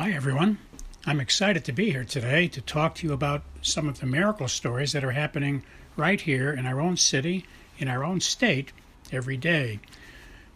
Hi everyone. I'm excited to be here today to talk to you about some of the miracle stories that are happening right here in our own city, in our own state, every day.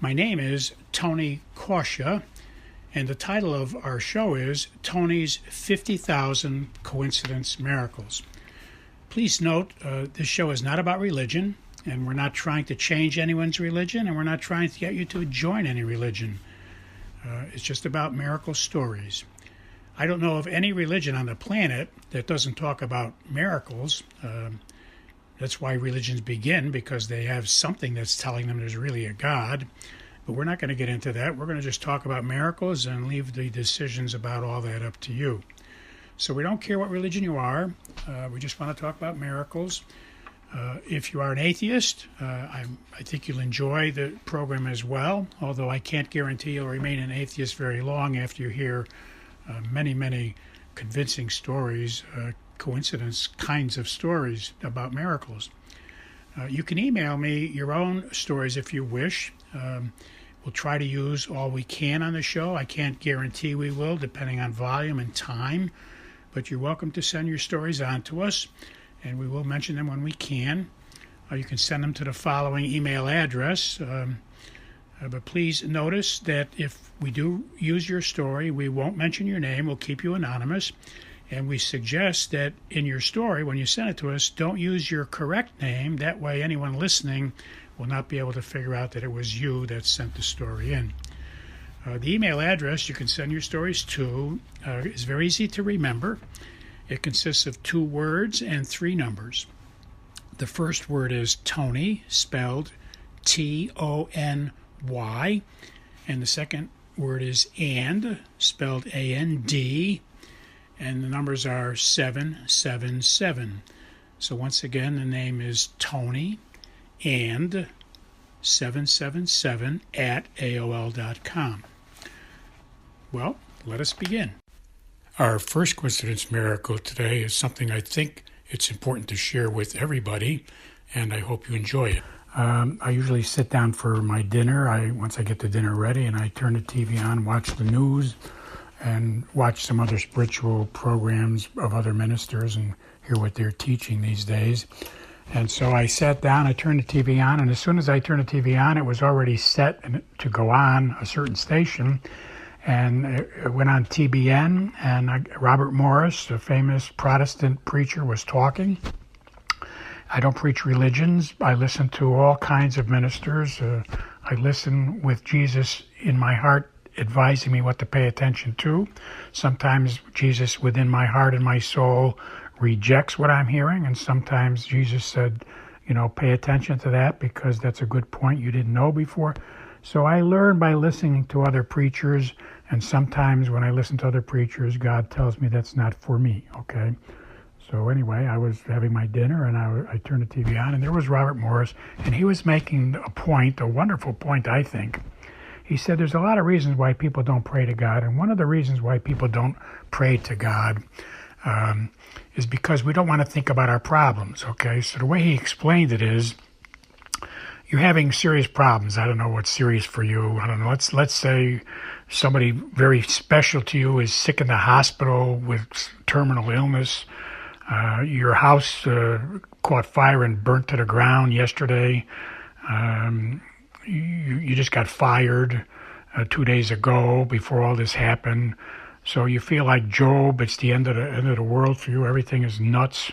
My name is Tony Kausha, and the title of our show is Tony's 50,000 Coincidence Miracles. Please note, this show is not about religion, and we're not trying to change anyone's religion, and we're not trying to get you to join any religion. It's just about miracle stories. I don't know of any religion on the planet that doesn't talk about miracles. That's why religions begin, because they have something that's telling them there's really a God. But we're not going to get into that. We're going to just talk about miracles and leave the decisions about all that up to you. So we don't care what religion you are. We just want to talk about miracles. If you are an atheist, I think you'll enjoy the program as well, although I can't guarantee you'll remain an atheist very long after you hear many convincing stories, coincidence kinds of stories about miracles. You can email me your own stories if you wish. We'll try to use all we can on the show. I can't guarantee we will, depending on volume and time, but you're welcome to send your stories on to us, and we will mention them when we can. You can send them to the following email address. But please notice that if we do use your story, we won't mention your name. We'll keep you anonymous. And we suggest that in your story, when you send it to us, don't use your correct name. That way anyone listening will not be able to figure out that it was you that sent the story in. The email address you can send your stories to is very easy to remember. It consists of 2 words and 3 numbers. The first word is Tony, spelled Tony, and the second word is and, spelled A-N-D, and the numbers are 777. So once again, the name is Tony and 777 at AOL.com. Well, let us begin. Our first coincidence miracle today is something I think it's important to share with everybody, and I hope you enjoy it. I usually sit down for my dinner. Once I get the dinner ready, and I turn the TV on, watch the news, and watch some other spiritual programs of other ministers and hear what they're teaching these days. And so I sat down, I turned the TV on, and as soon as I turned the TV on, it was already set to go on a certain station. And it went on TBN, and R.Morris, a famous Protestant preacher, was talking. I don't preach religions. I listen to all kinds of ministers. I listen with Jesus in my heart advising me what to pay attention to. Sometimes Jesus within my heart and my soul rejects what I'm hearing, and sometimes Jesus said, pay attention to that because that's a good point you didn't know before. So I learn by listening to other preachers, and sometimes when I listen to other preachers, God tells me that's not for me, okay? So anyway, I was having my dinner, and I turned the TV on, and there was R.Morris, and he was making a point, a wonderful point, I think. He said there's a lot of reasons why people don't pray to God, and one of the reasons why people don't pray to God is because we don't want to think about our problems, okay? So the way he explained it is, you're having serious problems. I don't know what's serious for you. I don't know. Let's say somebody very special to you is sick in the hospital with terminal illness. Your house caught fire and burnt to the ground yesterday. You just got fired 2 days ago before all this happened. So you feel like Job. It's the end of the world for you. Everything is nuts.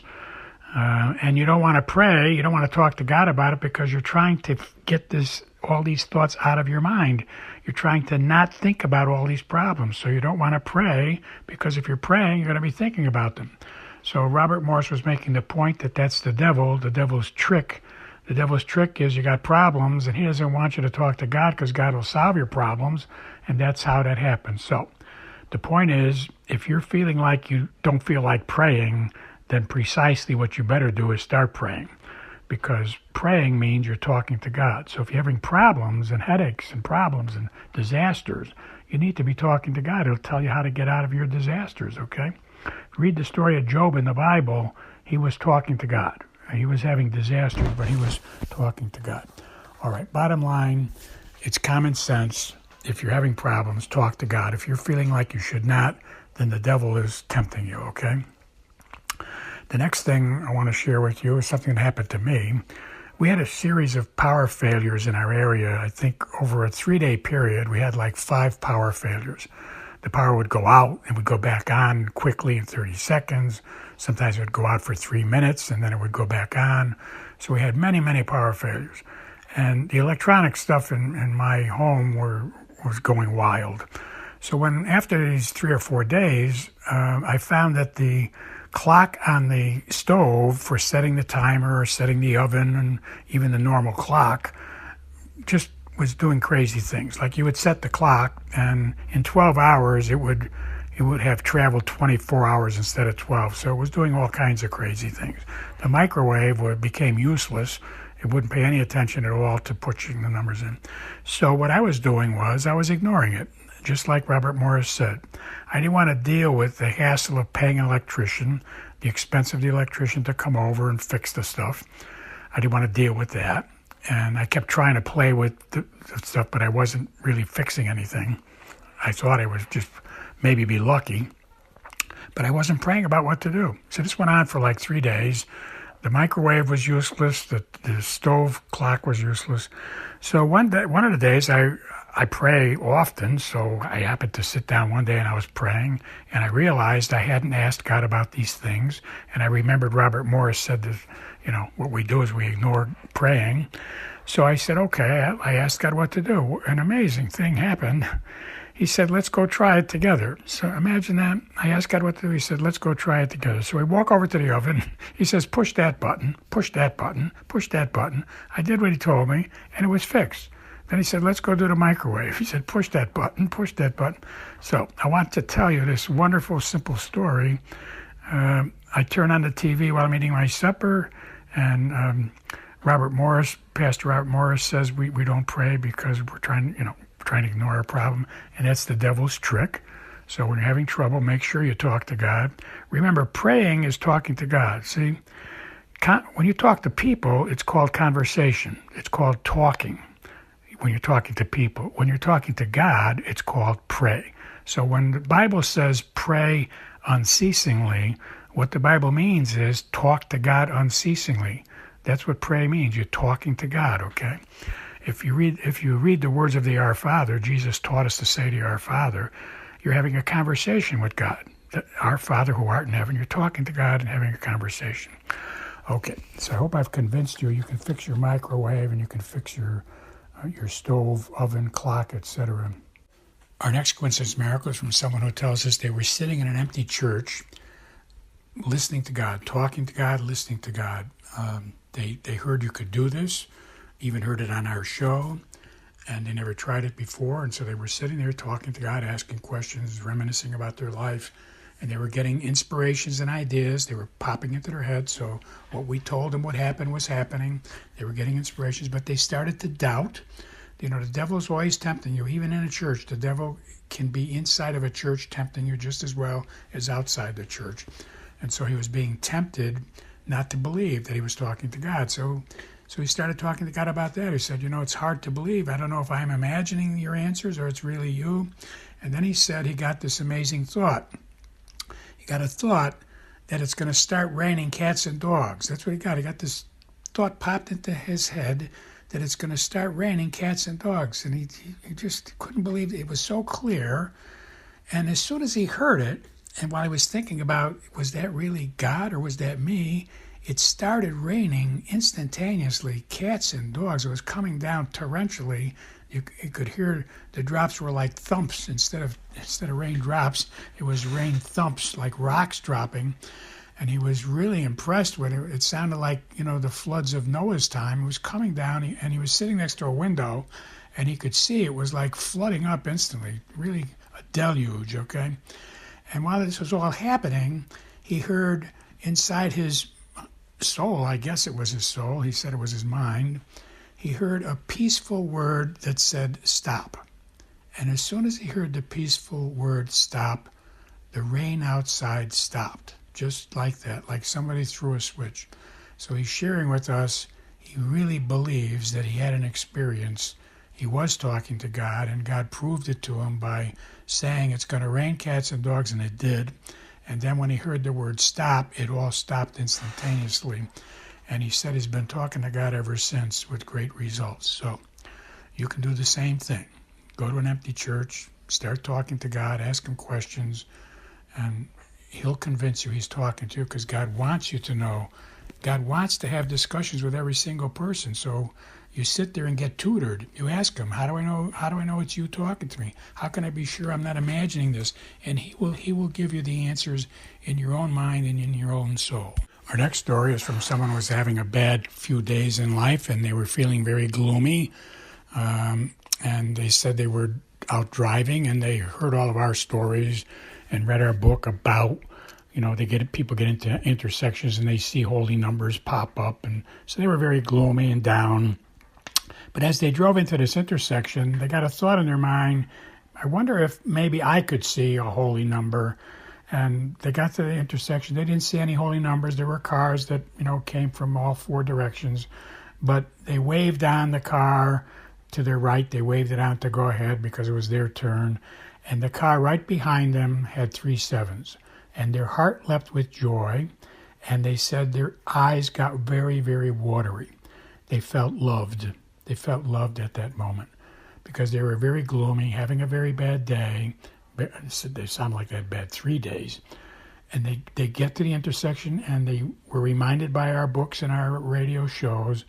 And you don't want to pray, you don't want to talk to God about it because you're trying to get all these thoughts out of your mind. You're trying to not think about all these problems. So you don't want to pray because if you're praying, you're going to be thinking about them. So R.Morris was making the point that that's the devil's trick. The devil's trick is you got problems, and he doesn't want you to talk to God because God will solve your problems, and that's how that happens. So the point is, if you're feeling like you don't feel like praying, then precisely what you better do is start praying, because praying means you're talking to God. So if you're having problems and headaches and problems and disasters, you need to be talking to God. It'll tell you how to get out of your disasters, okay? If you read the story of Job in the Bible, he was talking to God. He was having disasters, but he was talking to God. All right, bottom line, it's common sense. If you're having problems, talk to God. If you're feeling like you should not, then the devil is tempting you, okay? The next thing I want to share with you is something that happened to me. We had a series of power failures in our area. I think over a 3-day period, we had like 5 power failures. The power would go out and would go back on quickly in 30 seconds. Sometimes it would go out for 3 minutes and then it would go back on. So we had many, many power failures. And the electronic stuff in my home was going wild. So after these 3 or 4 days, I found that the clock on the stove for setting the timer or setting the oven and even the normal clock just was doing crazy things. Like you would set the clock and in 12 hours it would have traveled 24 hours instead of 12. So it was doing all kinds of crazy things. The microwave became useless. It wouldn't pay any attention at all to pushing the numbers in. So what I was doing was I was ignoring it, just like R.Morris said. I didn't want to deal with the hassle of paying an electrician, the expense of the electrician to come over and fix the stuff. I didn't want to deal with that. And I kept trying to play with the stuff, but I wasn't really fixing anything. I thought I was just maybe be lucky, but I wasn't praying about what to do. So this went on for like 3 days. The microwave was useless. The stove clock was useless. So one of the days, I pray often, so I happened to sit down one day and I was praying, and I realized I hadn't asked God about these things, and I remembered R.Morris said that, what we do is we ignore praying. So I said, okay, I asked God what to do. An amazing thing happened. He said, let's go try it together. So imagine that. I asked God what to do. He said, let's go try it together. So we walk over to the oven. He says, push that button, push that button, push that button. I did what he told me, and it was fixed. Then he said, let's go do the microwave. He said, push that button, push that button. So I want to tell you this wonderful, simple story. I turn on the TV while I'm eating my supper, and Pastor R.Morris says we don't pray because we're trying to ignore our problem, and that's the devil's trick. So when you're having trouble, make sure you talk to God. Remember, praying is talking to God. See, when you talk to people, it's called conversation. It's called talking. When you're talking to people, when you're talking to God, it's called pray. So when the Bible says pray unceasingly, what the Bible means is talk to God unceasingly. That's what pray means. You're talking to God, okay? If you read the words of the Our Father, Jesus taught us to say to Our Father, you're having a conversation with God. Our Father who art in heaven, you're talking to God and having a conversation. Okay, so I hope I've convinced you can fix your microwave and you can fix your stove, oven, clock, etc. Our next coincidence miracle is from someone who tells us they were sitting in an empty church, listening to God, talking to God, listening to God. They heard you could do this, even heard it on our show, and they never tried it before, and so they were sitting there talking to God, asking questions, reminiscing about their life, and they were getting inspirations and ideas. They were popping into their head, so what we told them what happened was happening. They were getting inspirations, but they started to doubt. The devil is always tempting you, even in a church. The devil can be inside of a church tempting you just as well as outside the church. And so he was being tempted not to believe that he was talking to God. So he started talking to God about that. He said, it's hard to believe. I don't know if I'm imagining your answers or it's really you. And then he said he got this amazing thought. He got a thought that it's going to start raining cats and dogs. That's what he got. He got this thought popped into his head that it's going to start raining cats and dogs. And he just couldn't believe it. It was so clear. And as soon as he heard it, and while he was thinking about, was that really God or was that me, it started raining instantaneously, cats and dogs. It was coming down torrentially. You could hear the drops were like thumps instead of raindrops. It was rain thumps, like rocks dropping. And he was really impressed with it. It sounded like, the floods of Noah's time. It was coming down, and he was sitting next to a window, and he could see it was like flooding up instantly, really a deluge, okay? And while this was all happening, he heard inside his soul, I guess it was his soul, he said it was his mind, he heard a peaceful word that said, stop. And as soon as he heard the peaceful word stop, the rain outside stopped, just like that, like somebody threw a switch. So he's sharing with us, he really believes that he had an experience he was talking to God, and God proved it to him by saying it's going to rain cats and dogs, and it did. And then when he heard the word stop, it all stopped instantaneously. And he said he's been talking to God ever since with great results. So you can do the same thing. Go to an empty church, start talking to God, ask him questions, and he'll convince you he's talking to you, because God wants you to know. God wants to have discussions with every single person. So you sit there and get tutored. You ask him, how do I know it's you talking to me? How can I be sure I'm not imagining this? And he will give you the answers in your own mind and in your own soul. Our next story is from someone who was having a bad few days in life, and they were feeling very gloomy. And they said they were out driving, and they heard all of our stories and read our book about, people get into intersections and they see holy numbers pop up. And so they were very gloomy and down. But as they drove into this intersection, they got a thought in their mind, I wonder if maybe I could see a holy number. And they got to the intersection. They didn't see any holy numbers. There were cars that, came from all four directions. But they waved on the car to their right. They waved it on to go ahead because it was their turn. And the car right behind them had 3 sevens. And their heart leapt with joy. And they said their eyes got very, very watery. They felt loved. They felt loved at that moment because they were very gloomy, having a very bad day. They sound like they had bad 3 days. And they get to the intersection, and they were reminded by our books and our radio shows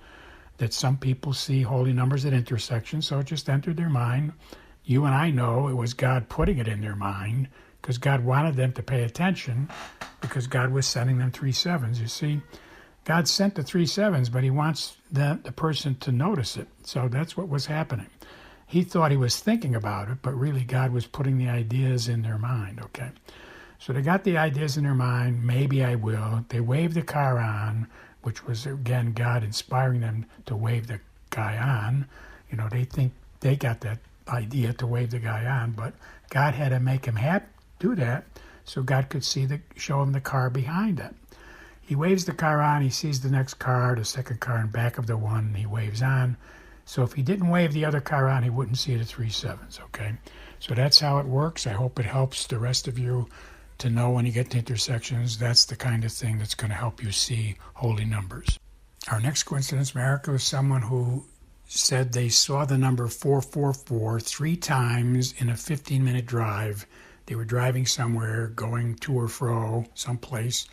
that some people see holy numbers at intersections, so it just entered their mind. You and I know it was God putting it in their mind because God wanted them to pay attention because God was sending them 3 sevens. You see, God sent the 3 sevens, but he wants the person to notice it. So that's what was happening. He thought he was thinking about it, but really God was putting the ideas in their mind, okay? So they got the ideas in their mind, maybe I will. They waved the car on, which was, again, God inspiring them to wave the guy on. They think they got that idea to wave the guy on, but God had to make him do that so God could show him the car behind it. He waves the car on, he sees the next car, the second car in back of the one, he waves on. So if he didn't wave the other car on, he wouldn't see the 3 sevens, okay? So that's how it works. I hope it helps the rest of you to know when you get to intersections, that's the kind of thing that's going to help you see holy numbers. Our next coincidence miracle is someone who said they saw the number 444 3 times in a 15-minute drive. They were driving somewhere, going to or fro, someplace,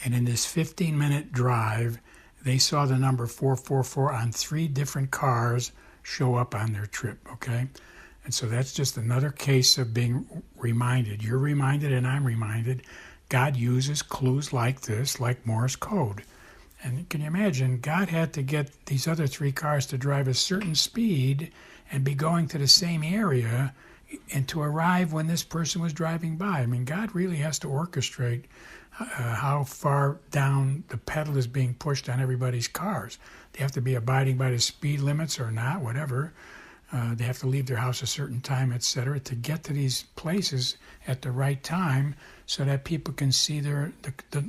and in this 15-minute drive, they saw the number 444 on 3 different cars show up on their trip, okay? And so that's just another case of being reminded. You're reminded and I'm reminded. God uses clues like this, like Morse code. And can you imagine, God had to get these other 3 cars to drive a certain speed and be going to the same area and to arrive when this person was driving by. I mean, God really has to orchestrate how far down the pedal is being pushed on everybody's cars. They have to be abiding by the speed limits or not, whatever. They have to leave their house a certain time, etc., to get to these places at the right time so that people can see the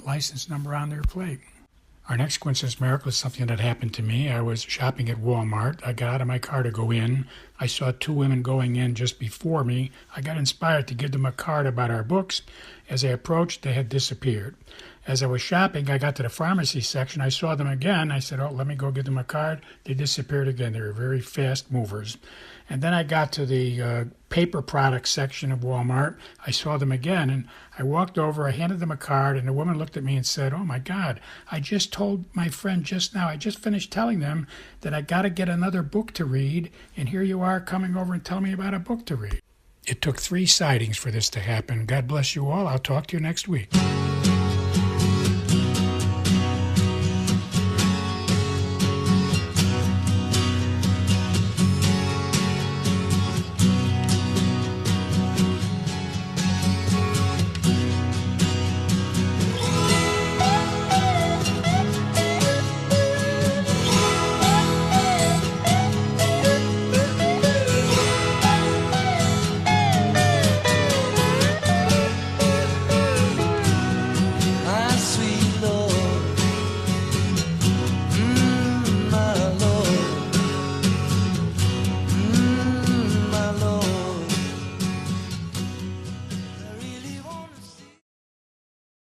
license number on their plate. Our next coincidence miracle is something that happened to me. I was shopping at Walmart. I got out of my car to go in. I saw 2 women going in just before me. I got inspired to give them a card about our books. As I approached, they had disappeared. As I was shopping, I got to the pharmacy section. I saw them again. I said, let me go give them a card. They disappeared again. They were very fast movers. And then I got to the paper products section of Walmart. I saw them again, and I walked over. I handed them a card, and the woman looked at me and said, oh, my God, I just told my friend just now, I just finished telling them that I got to get another book to read, and here you are coming over and telling me about a book to read. It took 3 sightings for this to happen. God bless you all. I'll talk to you next week.